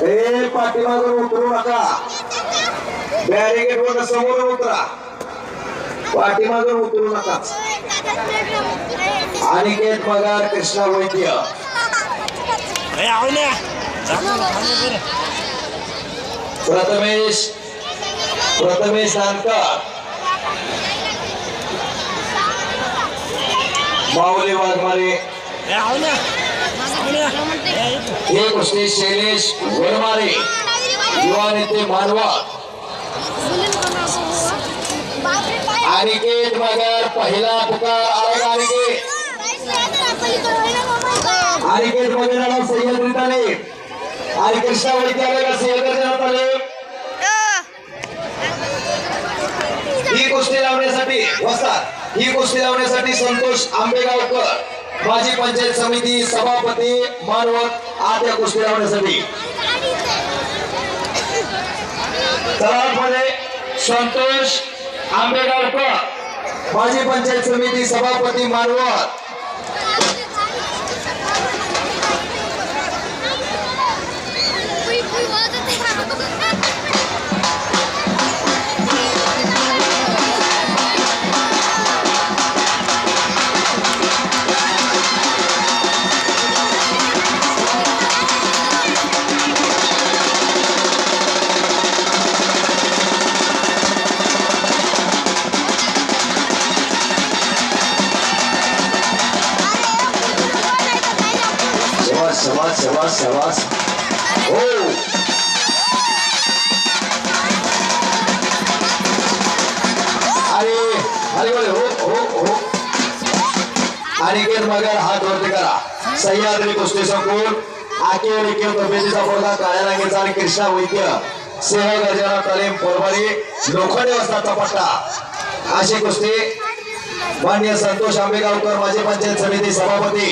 ए पाठीमागून उतरू नका, बॅरिगेट वर समोर उतरा, पाठीमागून उतरू नका. अनिकेत पगार, कृष्णा वैद्य, प्रथमेश जानकर, माऊली वाघमारे, हे कुस्ती शैलेश वरमारे, युवा नेते मानवा. अनिकेत मगर पहिला पुकार आला. अनिकेत मगर सह्याद्री आले आणि कृष्णा वैद्य आले सह्याद्री आले. ही कुस्ती लावण्यासाठी वस्ताद, ही कुस्ती लावण्यासाठी संतोष आंबेगावकर, माजी पंचायत समिती सभापती मानवत, आज या कुस्ती लावण्यासाठी तलाठमध्ये संतोष आंबेगावकर, माजी पंचायत समिती सभापती मानवत. शाबाश हो. अरे हो. अनिकेत मगर हात वरती करा. सह्याद्री कुस्ती संकुल आकेल तब्येतीचा बोलला काळ्या रंगाचा आणि कृष्णा वैद्य सेवा गर्जना तालीम परभणी लोखंडे वस्तादचा पट्टा. अशी कुस्ती माननीय संतोष आंबेगावकर माजी पंचायत समिती सभापती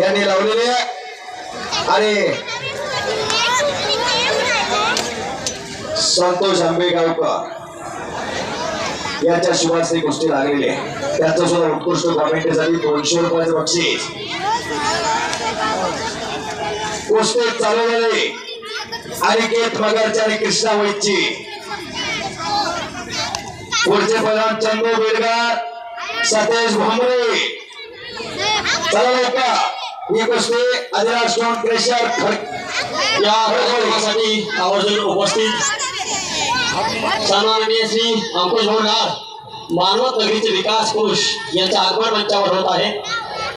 यांनी लावलेली आहे. आणि संतोष आंबेगावकर यांच्या शुभार्थी गोष्टी लागलेली आहे. त्याचं सुद्धा उत्कृष्ट कॉमेंटसाठी 200 रुपयाचं बक्षीस. गोष्टी चालू झाली अनिकेत मगरची आणि कृष्णा वैद्यची. पुढचे पदार्थ चंदू बेडगार, सतेज भांबरे. चला लवकर ही गोष्टी अधिराज स्टोन क्रेशर या कार्यक्रमासाठी आवर्जून उपस्थित सन्माननीय श्री अंकुश भोरगार, मानवत नगरीचे विकास पुरुष यांच्या आगमन मंचावर होत आहे.